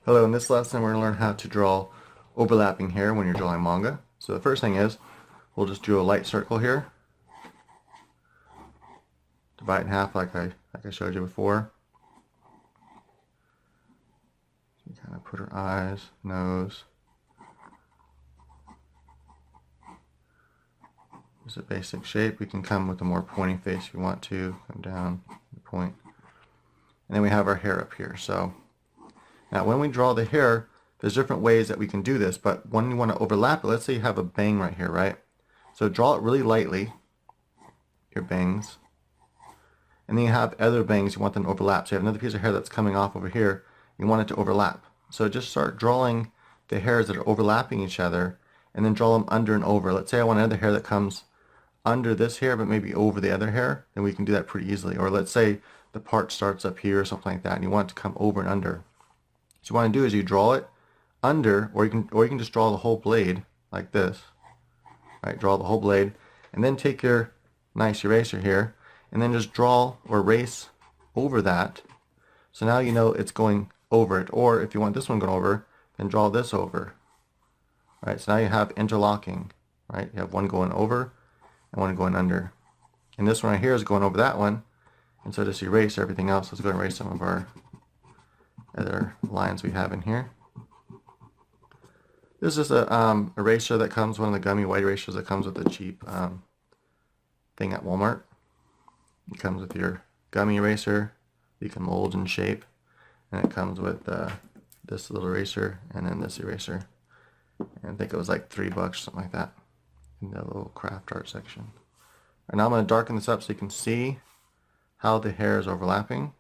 Hello, in this lesson we're going to learn how to draw overlapping hair when you're drawing manga. So the first thing is, we'll just do a light circle here. Divide it in half like I showed you before. So we kind of put our eyes, nose. It's a basic shape. We can come with a more pointy face if you want to. Come down, point. And then we have our hair up here. So now when we draw the hair, there's different ways that we can do this, but when you want to overlap it, let's say you have a bang right here, right? So draw it really lightly, your bangs, and then you have other bangs you want them to overlap. So you have another piece of hair that's coming off over here, you want it to overlap. So just start drawing the hairs that are overlapping each other, and then draw them under and over. Let's say I want another hair that comes under this hair, but maybe over the other hair, then we can do that pretty easily. Or let's say the part starts up here or something like that, and you want it to come over and under. So what you want to do is you draw it under, or you can just draw the whole blade like this. Right, draw the whole blade, and then take your nice eraser here, and then just draw or erase over that. So now you know it's going over it. Or if you want this one going over, then draw this over. Right, so now you have interlocking. Right, you have one going over and one going under. And this one right here is going over that one. And so just erase everything else. Let's go and erase some of our other lines we have in here. This is a eraser that comes, one of the gummy white erasers that comes with a cheap thing at Walmart. It comes with your gummy eraser. You can mold and shape. And it comes with this little eraser and then this eraser. And I think it was like $3, something like that, in the little craft art section. And now I'm going to darken this up so you can see how the hair is overlapping.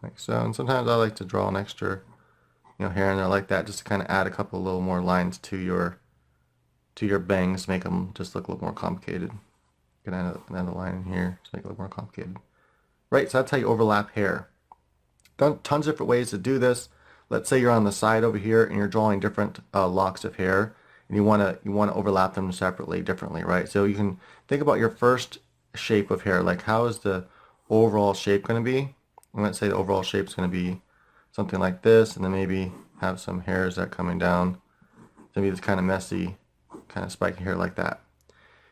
Like so. And sometimes I like to draw an extra, hair in there like that, just to kind of add a couple little more lines to your bangs, make them just look a little more complicated. You can add another line in here to make it look more complicated. Right, so that's how you overlap hair. Tons of different ways to do this. Let's say you're on the side over here and you're drawing different locks of hair, and you want to overlap them separately, differently, right? So you can think about your first shape of hair, like how is the overall shape going to be? And let's say the overall shape is going to be something like this, and then maybe have some hairs that are coming down. So maybe it's kind of messy, kind of spiky hair like that.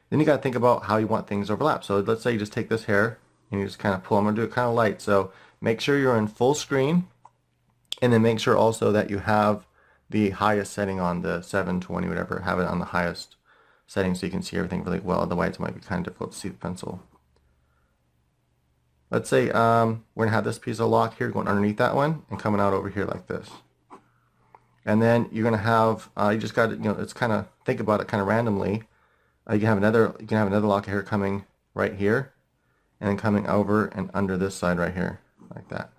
Then you got to think about how you want things to overlap. So let's say you just take this hair and you just kind of pull them. I'm going to do it kind of light. So make sure you're in full screen, and then make sure also that you have the highest setting on, the 720, whatever. Have it on the highest setting so you can see everything really well. Otherwise it might be kind of difficult to see the pencil. Let's say we're going to have this piece of lock here going underneath that one and coming out over here like this. And then you're going to have, you just got to, it's kind of, think about it kind of randomly. You can have another lock of hair coming right here, and then coming over and under this side right here, like that.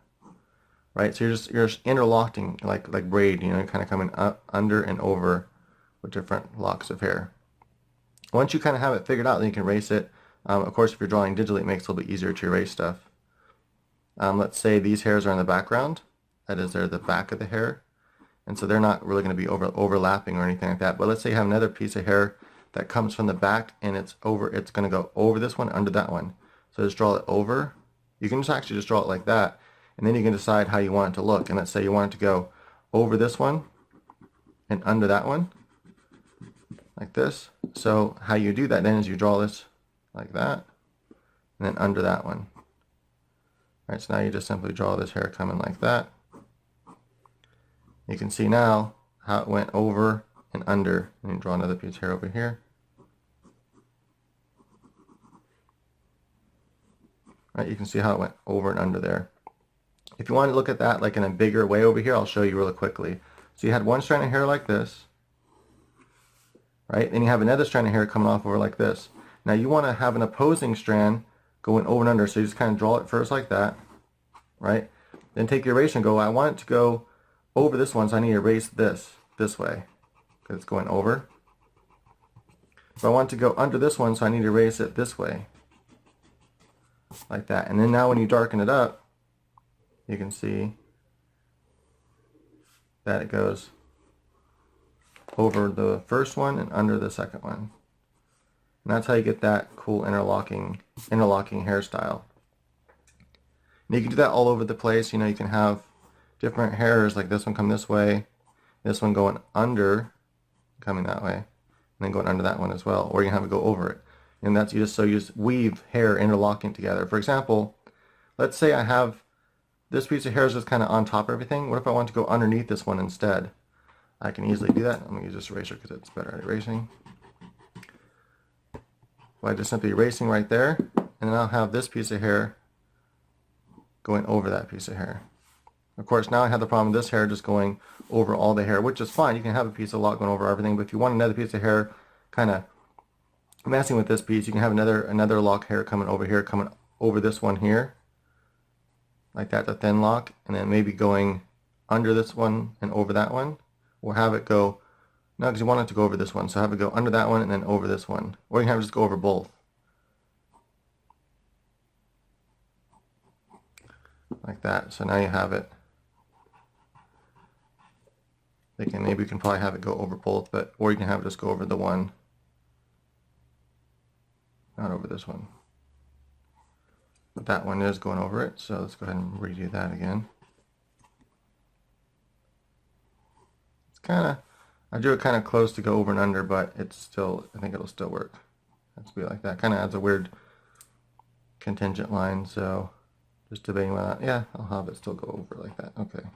Right, so you're just interlocking like braid, kind of coming up, under, and over with different locks of hair. Once you kind of have it figured out, then you can erase it. Of course, if you're drawing digitally, it makes it a little bit easier to erase stuff. Let's say these hairs are in the background. That is, they're the back of the hair. And so they're not really going to be overlapping or anything like that. But let's say you have another piece of hair that comes from the back, and it's going to go over this one, under that one. So just draw it over. You can just actually just draw it like that. And then you can decide how you want it to look. And let's say you want it to go over this one and under that one, like this. So how you do that then is you draw this like that, and then under that one. All right, so now you just simply draw this hair coming like that. You can see now how it went over and under. And you draw another piece of hair over here. All right, you can see how it went over and under there. If you want to look at that like in a bigger way over here, I'll show you really quickly. So you had one strand of hair like this, right? Then you have another strand of hair coming off over like this. Now you want to have an opposing strand going over and under, so you just kind of draw it first like that, right? Then take your eraser and go, I want it to go over this one, so I need to erase this way, because it's going over. So I want it to go under this one, so I need to erase it this way, like that. And then now when you darken it up, you can see that it goes over the first one and under the second one. And that's how you get that cool interlocking hairstyle. And you can do that all over the place. You know, you can have different hairs, like this one come this way, this one going under, coming that way, and then going under that one as well. Or you can have it go over it. And that's you just weave hair interlocking together. For example, let's say I have this piece of hair is just kind of on top of everything. What if I want to go underneath this one instead? I can easily do that. I'm going to use this eraser because it's better at erasing. By just simply erasing right there, and then I'll have this piece of hair going over that piece of hair. Of course, now I have the problem with this hair just going over all the hair, which is fine. You can have a piece of lock going over everything, but if you want another piece of hair kind of messing with this piece, you can have another lock hair coming over here, coming over this one here, like that, the thin lock, and then maybe going under this one and over that one, or have it go, no, because you want it to go over this one, so have it go under that one and then over this one, or you can have it just go over both. Like that. So now you have it. Maybe you can probably have it go over both, but or you can have it just go over the one, not over this one. But that one is going over it, so let's go ahead and redo that again. It's kind of, I drew it kind of close to go over and under, but it's still, I think it'll still work. Let's be like that. Kind of adds a weird contingent line, so just debating whether, yeah, I'll have it still go over like that. Okay.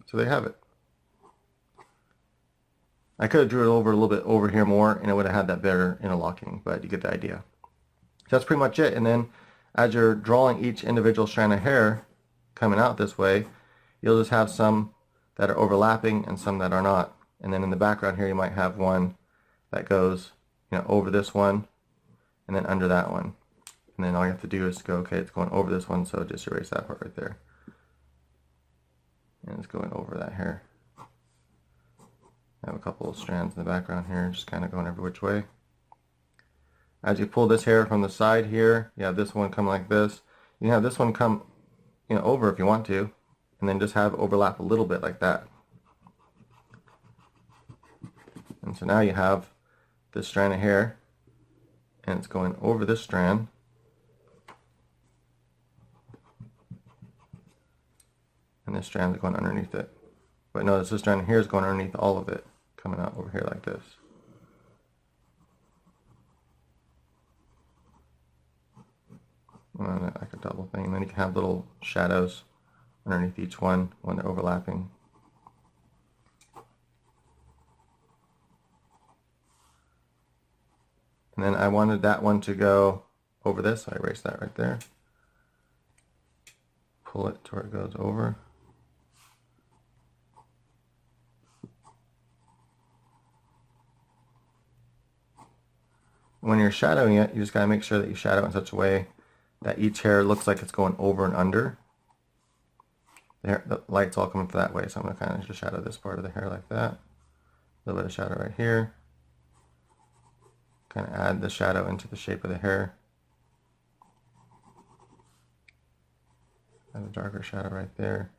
So there you have it. I could have drew it over a little bit over here more, and it would have had that better interlocking, but you get the idea. So that's pretty much it. And then as you're drawing each individual strand of hair coming out this way, you'll just have some that are overlapping and some that are not. And then in the background here, you might have one that goes, you know, over this one and then under that one. And then all you have to do is go, okay, it's going over this one, so just erase that part right there. And it's going over that hair. I have a couple of strands in the background here, just kind of going every which way. As you pull this hair from the side here, you have this one come like this. You can have this one come, you know, over if you want to, and then just have it overlap a little bit like that. And so now you have this strand of hair, and it's going over this strand. And this strand is going underneath it. But notice this strand here is going underneath all of it, coming out over here like this. And like a double thing. And then you can have little shadows underneath each one when they're overlapping. And then I wanted that one to go over this, so I erase that right there. Pull it to where it goes over. When you're shadowing it, you just got to make sure that you shadow it in such a way that each hair looks like it's going over and under. The light's all coming from that way, so I'm going to kind of just shadow this part of the hair like that. A little bit of shadow right here. Kind of add the shadow into the shape of the hair. Add a darker shadow right there.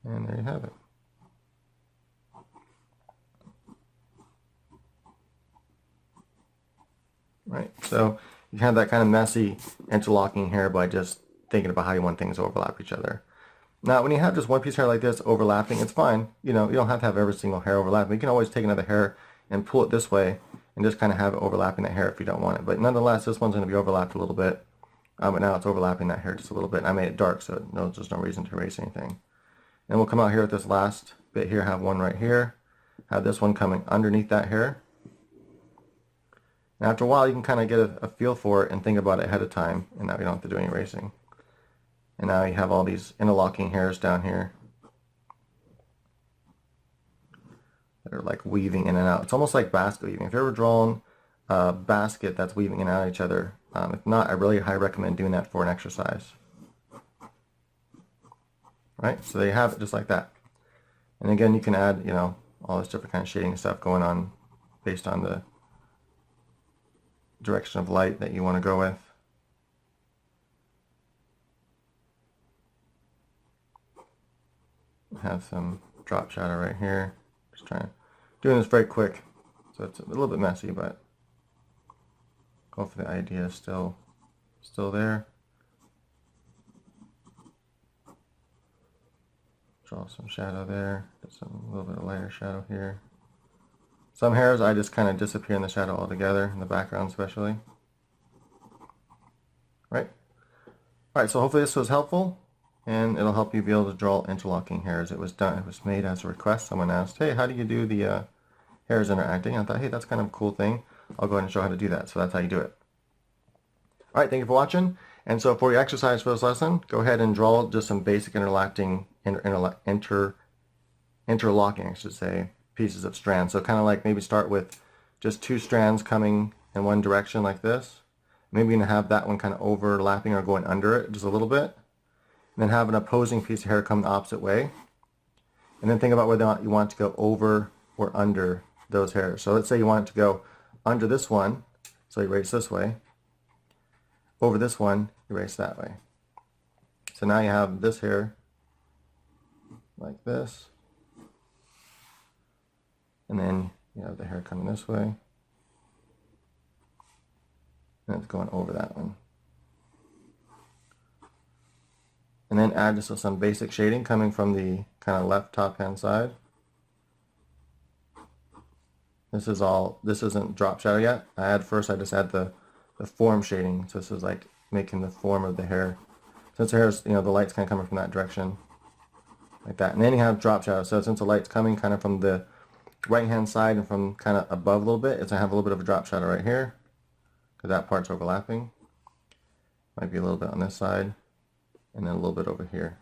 And there you have it. Right, so you have that kind of messy interlocking hair by just thinking about how you want things to overlap each other. Now, when you have just one piece of hair like this overlapping, it's fine. You know, you don't have to have every single hair overlapping. You can always take another hair and pull it this way and just kind of have it overlapping that hair if you don't want it. But nonetheless, this one's going to be overlapped a little bit. But now it's overlapping that hair just a little bit. I made it dark, so there's no reason to erase anything. And we'll come out here with this last bit here, have one right here, have this one coming underneath that hair. And after a while, you can kind of get a feel for it and think about it ahead of time, and now you don't have to do any erasing. And now you have all these interlocking hairs down here that are like weaving in and out. It's almost like basket weaving. If you've ever drawn a basket that's weaving in and out of each other, if not, I really highly recommend doing that for an exercise. Right, so there you have it, just like that. And again, you can add, you know, all this different kind of shading stuff going on based on the direction of light that you want to go with. Have some drop shadow right here. Just doing this very quick, so it's a little bit messy, but hopefully the idea is still there. Draw some shadow there. Get a little bit of lighter shadow here. Some hairs I just kind of disappear in the shadow altogether, in the background especially. Right? Alright, so hopefully this was helpful, and it'll help you be able to draw interlocking hairs. It was made as a request. Someone asked, hey, how do you do the hairs interacting? And I thought, hey, that's kind of a cool thing. I'll go ahead and show how to do that. So that's how you do it. Alright, thank you for watching. And so for your exercise for this lesson, go ahead and draw just some basic interlocking, I should say, pieces of strands. So kind of like maybe start with just 2 strands coming in one direction like this. Maybe you're going to have that one kind of overlapping or going under it just a little bit. And then have an opposing piece of hair come the opposite way. And then think about whether or not you want to go over or under those hairs. So let's say you want it to go under this one, so you erase this way. Over this one, erase that way. So now you have this hair like this. And then you have the hair coming this way. And it's going over that one. And then add just some basic shading coming from the kind of left top hand side. This isn't drop shadow yet. I just add the form shading. So this is like making the form of the hair. Since the hair is, the light's kind of coming from that direction. Like that. And then you have drop shadow. So since the light's coming kind of from the right hand side and from kind of above a little bit, I have a little bit of a drop shadow right here. Because that part's overlapping. Might be a little bit on this side. And then a little bit over here.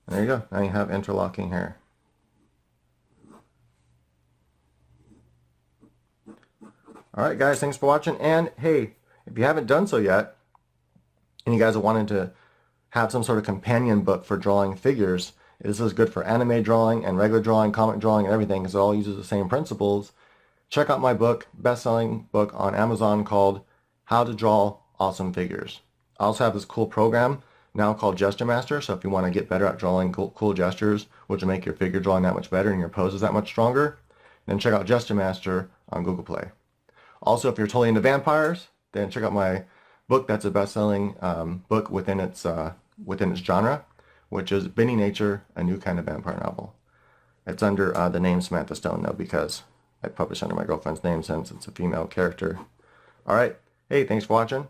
And there you go. Now you have interlocking hair. Alright guys, thanks for watching. And hey, if you haven't done so yet, and you guys are wanting to have some sort of companion book for drawing figures, this is good for anime drawing and regular drawing, comic drawing, and everything, because it all uses the same principles. Check out my book, best-selling book on Amazon called How to Draw Awesome Figures. I also have this cool program now called Gesture Master, so if you want to get better at drawing cool gestures, which will make your figure drawing that much better and your poses that much stronger, then check out Gesture Master on Google Play. Also, if you're totally into vampires, then check out my book that's a best-selling book within its genre, which is Benny Nature, a New Kind of Vampire Novel. It's under the name Samantha Stone, though, because I publish under my girlfriend's name since it's a female character. Alright, hey, thanks for watching.